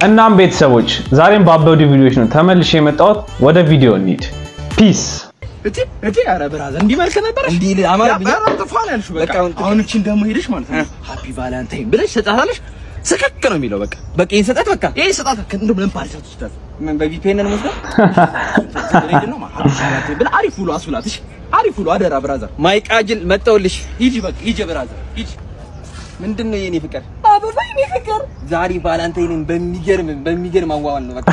እናም ቤተሰቦች ዛሬም ባበዱ ቪዲዮዎች ነው ተመልሼ የመጣሁት ወደ ቪዲዮ እንሂድ ፒስ እቴ አረ ብራዘር እንዲ መልከ ነበር እንዲ አማርኛ ተፋን ያልሽ በቃ አሁን እቺ እንደሞ ሄደሽ ማለት ነው ሃፒ ቫለንታይን ብለሽ ሰጣታለሽ ስከክ ነው የሚለው በቃ ይሄን ሰጣት በቃ ይሄ ሰጣት እንደም ለምፓርት ሰጣት ምን በቪፒኤን ነው መስራት ነው ማለት ብለ አሪፍ ብሎ አስብላትሽ አሪፍ ብሎ አደራ ብራዘር ማይቃጅል መጣውልሽ ሂጂ በቃ ሂጂ ብራዘር ሂጂ ምንድነው የኔ ፍቅር አበባ የኔ ፍቅር ዛሬ ቫለንታይንን በሚገርም አዋዋል ነው በቃ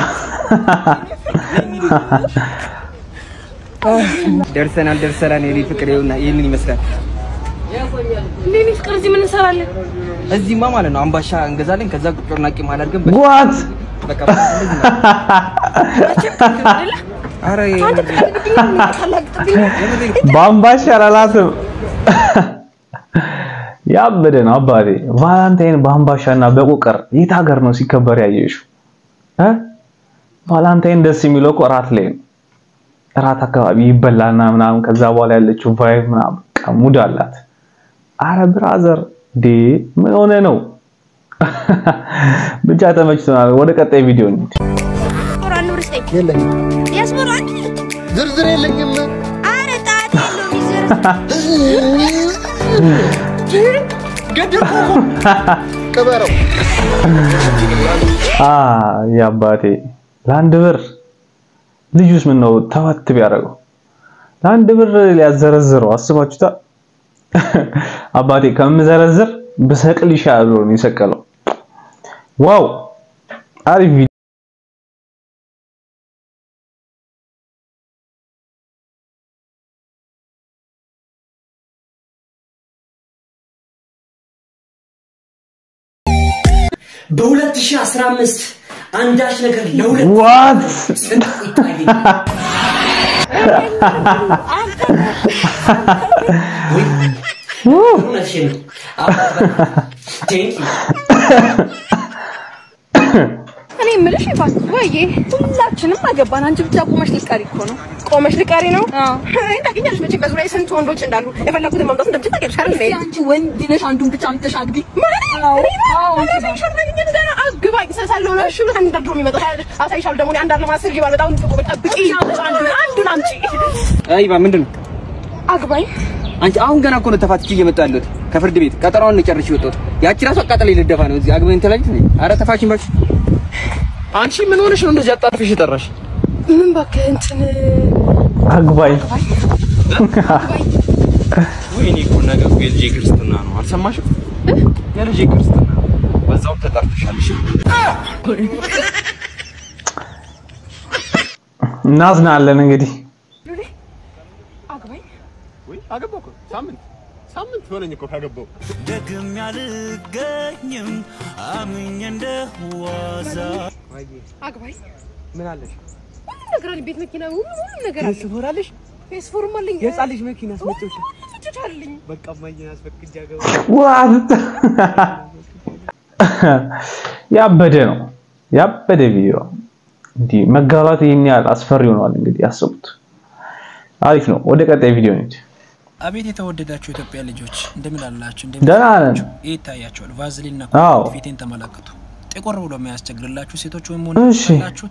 ደርሰናል የኔ ፍቅር ይውና ይሄንን ይመስላል ለኔ ፍቅር እዚህ ምን እንሰራለን እዚህማ ማለት ነው አምባሻ እንገዛለን ከዛ ቁርናቂ ማለት አድርገን ዋት በቃ እንደዚህ ነው አረ ባምባሻ አላላትም ያበደ ነው አባቴ ቫለንታይን ባምባሻና በቁቅር የት ሀገር ነው ሲከበር ያየሽው ቫለንታይን ደስ የሚለው እኮ ራት ላይ ነው ራት አካባቢ ይበላና ምናምን ከዛ በኋላ ያለችው ቫይብ ምናምን ሙድ አላት አረ ብራዘር ዲ ምን ሆነ ነው ብቻ ተመችቶናል ወደ ቀጣይ ቪዲዮ እንሂድ ቁራን ኑር እስቲ የለኝ ያስመራል ዝርዝር የለኝም አረ ጣት የለው ይዘር ገደልኩ ከበረው ያባቴ ለአንድ ብር ልጁስ ምን ነው ተዋት ቢያረጋው ለአንድ ብር ሊያዘረዝረው አስባችሁታ አባቴ ከምዘረዝር በሰቅል ይሻላል ነው የሚሰቀለው ዋው አሪፍ በ2015 አንዳች ነገር ለሁለት ዋት እኔ ምልሽ ይፋስ ወይዬ ሁላችንም አገባን አንቺ ብቻ ቆመሽ ልቀሪ እኮ ነው ቆመሽ ልቀሪ ነው አይ ታገኛለሽ መቼ በዙሪያ ስንት ወንዶች እንዳሉ የፈለኩትን ማምጣት እንደምትል ታውቂያለሽ አይደል አንቺ ወንድ ነሽ አንዱን ብቻ አምጥተሽ አግቢ አግባኝ ሰሳለው ነው እሺ ብለን እንደድሮ የሚመጣው አሳይሻለሁ ደግሞ አንድ አለ ማስር ይባል በጣም ጠብቂ አንዱን አምጪ አይባ ምንድነው አግባኝ አንቺ አሁን ገና እኮ ነው ተፋትቼ እየመጣለሁት ከፍርድ ቤት ቀጠሮውን ጨርሼ ወጣሁት ያቺ ራሱ አቃጠለኝ ልደፋ ነው እዚህ አግባኝ ተላጅ ነኝ አረ ተፋችኝ ባክ አንቺ ምን ሆነሽ ነው እንደዚህ አጣጥፍሽ ተጠራሽ ምን ባክ እንትን አግባኝ ወይኔ እኮ ነገር የልጄ ክርስትና ነው አልሰማሽም የልጄ ክርስትና በዛው ተጠርተሻል እሺ እናዝናለን እንግዲህ አግባኝ ወይ አገባኩ ሳምንት ሆነኝ እኮ ካገባው ደግም ያልገኝም አምኜ እንደዋዛ አግባኝ ምን አለሽ ነገር ቤት መኪና ሁሉ ነገር አለ ትኖራለሽ ፌስፎርም አለኝ የጻል ልጅ መኪና አስመጥቶሽ ትቻለኝ በቃ ማየን አስፈቅጃ ገባ ዋት ያበደ ነው ያበደ ቪዲዮ እንዲ መጋባት ይሄን ያህል አስፈሪ ሆኗል እንግዲህ ያስቡት አሪፍ ነው ወደ ቀጣይ ቪዲዮ እንሂድ አቤት የተወደዳችሁ ኢትዮጵያ ልጆች እንደምን አላችሁ እንደምን ይታያችኋል ቫዝሊንና ኮንፊቴን ተመለከቱ ጥቁር ብሎ የሚያስቸግርላችሁ ሴቶች ወይም ሆናችሁ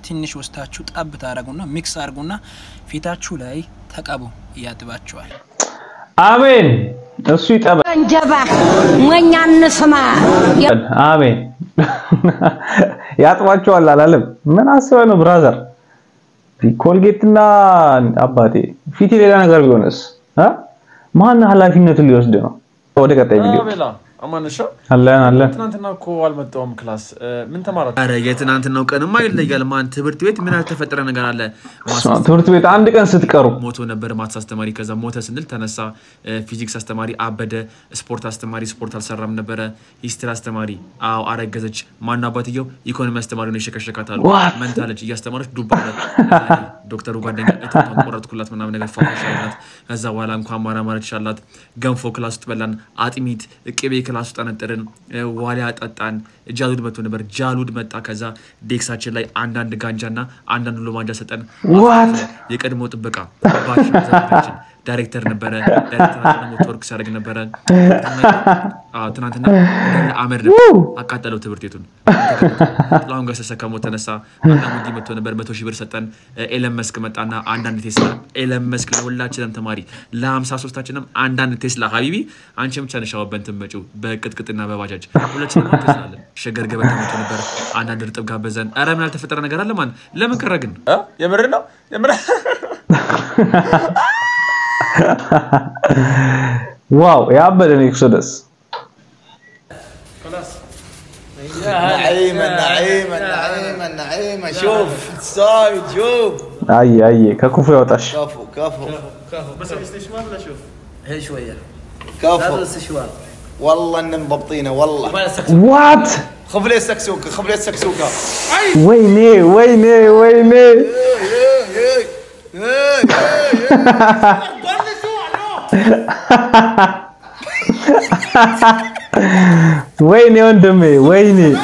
ትንሽ ወስታችሁ ጣብ ታረጉና ሚክስ አርጉና ፊታችሁ ላይ ተቀቡ ያጥባችኋል አሜን እሱ ይጠባ እንጀባ ሞኛን ስማ አሜን ያጥባችኋል አላለም ምን አስበህ ነው ብራዘር ኮልጌትና አባቴ ፊት ሌላ ነገር ቢሆንስ ማን ኃላፊነቱን ሊወስድ ነው ወደ ቀጣይ ቪዲዮ አማንሻ አለን ትናንትና እኮ አልመጣውም ክላስ ምን ተማራችሁ አረ የትናንትናው ቀንማ ይለያል ማን ትምህርት ቤት ምን አልተፈጠረ ነገር አለ ትምህርት ቤት አንድ ቀን ስትቀሩ ሞቶ ነበር ማትስ አስተማሪ ከዛ ሞተ ስንል ተነሳ ፊዚክስ አስተማሪ አበደ ስፖርት አስተማሪ ስፖርት አልሰራም ነበር ሂስትሪ አስተማሪ አው አረገዘች ማን አባትየው ኢኮኖሚ አስተማሪ ነው ይሸከሸካታል መንታለች እያስተማረች ዱባለ ዶክተሩ ጓደኛ እቷን ቆረጥኩላት ምናምን ነገር ፋፋሻላት ከዛ በኋላ እንኳን ማራማረች ሻላት ገንፎ ክላስ ውስጥ በላን አጥሚት ቅቤ ክላስ ውስጥ አነጠርን ዋሊያ ጠጣን ጃሉድ መጥቶ ነበር ጃሉድ መጣ ከዛ ዴክሳችን ላይ አንዳንድ ጋንጃና አንዳንድ ሎማንጃ ሰጠን የቀድሞ ጥበቃ ባሽ ዘመዳችን ዳይሬክተር ነበረ ዳይሬክተራችን ሞተርክ ሲያደርግ ነበረ ትናንትና አመር አቃጠለው ትምህርት ቤቱን ጥላሁን ገሰሰ ከሞት ተነሳ አላሙዲ መጥቶ ነበር 100,000 ብር ሰጠን ኤለን መስክ መጣና አንዳንድ ቴስላ ኤለን መስክ ለሁላችንም ተማሪ ለ53ታችንም አንዳንድ ቴስላ ሀቢቢ አንቺም ቻንሻው በእንትመጪው በቅጥቅጥና በባጃጅ ሁላችንም ተስላለን ሸገር ገበታ መጥቶ ነበር አንዳንድ ርጥብ ጋበዘን አረ ምን አልተፈጠረ ነገር አለ ማን ለምን ከረግን የምር ነው የምር واو يا عبد الاكسودس خلاص نعيمة شوف صايد شوف اي كفو يوطش كفو بس الاستشوار لا شوف هي شويه كفو الاستشوار والله ان مضبطينه والله وات خف لي السكسوكه ويني ويني وندمي ويني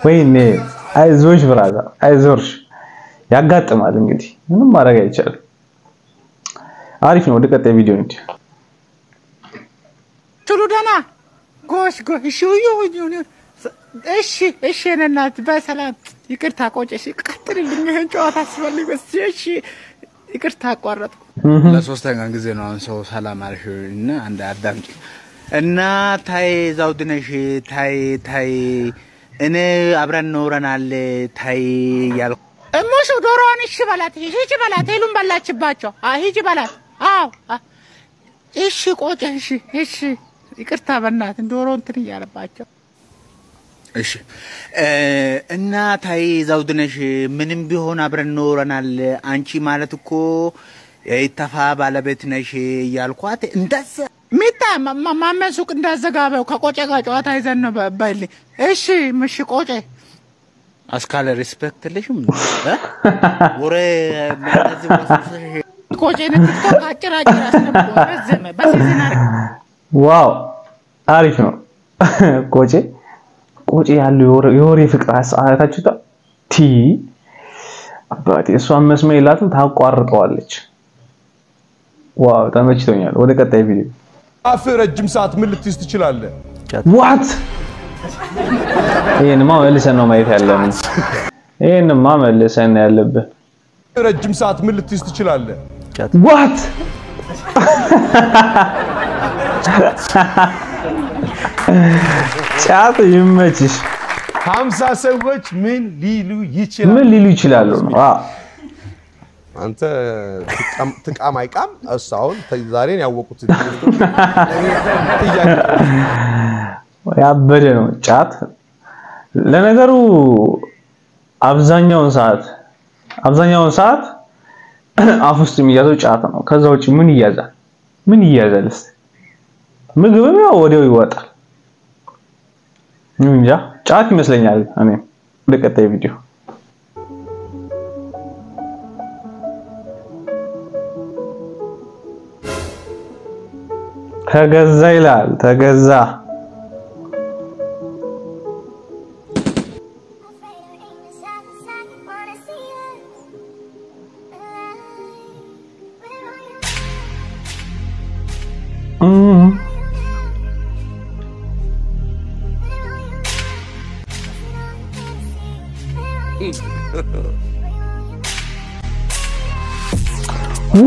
ويني አይዞሽ ብራዘር አይዞሽ ያጋጥማል እንግዲህ ምንም ማድረግ አይቻልም አሪፍ ነው ወደ ቀጣይ ቪዲዮ እንዴ ቱሉዳና ጎሽ እሺ እናት በሰላም ይቅርታ ቆጨሽ ቀጥልልኝ ይሄን ጨዋታ አስፈልግ እሺ ይቅርታ አቋረጥ ለሶስተኛ ጊዜ ነው አሁን ሰው ሰላም አልሽና አንድ አዳምጪ እና ታይ ዛውድነሽ ታይ እኔ አብረን ኖረናል ታይ ያል እሞሽ ዶሮን እሺ በላት ሄሉን በላችባቸው ሂጂ በላት አዎ እሺ ቆጨሽ እሺ ይቅርታ በእናት ዶሮ እንትን ያለባቸው እሺ እና ታይ ዛውድነሽ ምንም ቢሆን አብረን ኖረናል አንቺ ማለት እኮ የይተፋ ባለቤት ነሽ ያልኳት እንደዛ ሚታ ማመን ሱቅ እንዳዘጋበው ከቆጨ ጋር ጨዋታ ይዘን ነው ባይል እሺ ምሽ ቆጨ አስካለ ሪስፔክት ልሽም ወሬ ማለት ቆጨ ቲክቶክ አጭር አስተምሮ ረዘመ በሲዝን ዋው አሪፍ ነው ቆጨ ያለው የወሬ ፍቅር አሳታችሁታ ቲ አባቴ እሷን መስመር ይላትም ታቋርጠዋለች ዋው ተመችቶኛል ወደ ቀጣይ ቪዲዮ አፍ ረጅም ሰዓት ምን ልትይዝ ትችላለህ ዋት ይሄንማ መልሰን ነው ማየት ያለብን ይሄንማ መልሰን ያለብን ረጅም ሰዓት ምን ልትይዝ ትችላለህ ዋት ቻት ይመችሽ 50 ሰዎች ምን ሊሉ ይችላሉ ነው አንተ ትቃም አይቃም እሳውን ዛሬን ያወቁት ያበደ ነው ጫት ለነገሩ አብዛኛውን ሰዓት አፍ ውስጥ የሚያዘው ጫት ነው ከዛ ውጪ ምን ይያዛል ምግብም ያው ወዲያው ይወጣል እንጃ ጫት ይመስለኛል እኔ ወደ ቀጣይ ቪዲዮ ተገዛ ይላል ተገዛ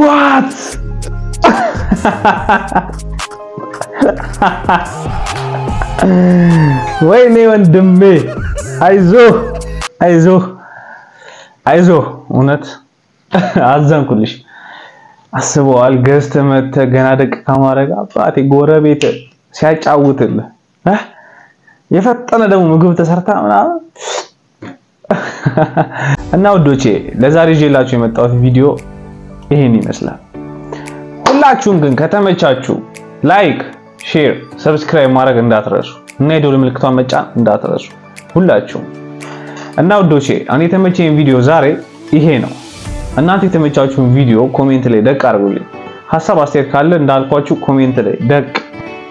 What? ወይኔ ወንድሜ አይዞህ እውነት አዘንኩልሽ አስበዋል ገዝተ መተ ገና ደቂቃ ማረጋ አባቴ ጎረቤት ሲያጫውትልህ የፈጠነ ደግሞ ምግብ ተሰርታ ምናምን እና ወዶቼ ለዛሬ ይዤላችሁ የመጣሁት ቪዲዮ ይሄን ይመስላል ሁላችሁም ግን ከተመቻችሁ ላይክ ሼር ሰብስክራይብ ማድረግ እንዳትረሱ እና የደወል ምልክቷን መጫን እንዳትረሱ ሁላችሁም እና ወዶቼ እኔ የተመቸኝ ቪዲዮ ዛሬ ይሄ ነው እናንተ የተመቻችሁን ቪዲዮ ኮሜንት ላይ ደቅ አድርጉልኝ ሐሳብ አስተያየት ካለ እንዳልኳችሁ ኮሜንት ላይ ደቅ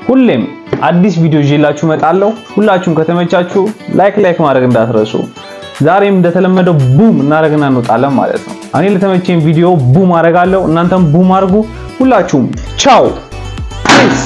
ሁሌም አዲስ ቪዲዮ ይዤላችሁ እመጣለሁ። ሁላችሁም ከተመቻችሁ ላይክ ማድረግ እንዳትረሱ። ዛሬም እንደተለመደው ቡም እናደርግና እንወጣለን ማለት ነው። እኔ ለተመቸኝ ቪዲዮ ቡም አደርጋለሁ፣ እናንተም ቡም አድርጉ። ሁላችሁም ቻው ፒስ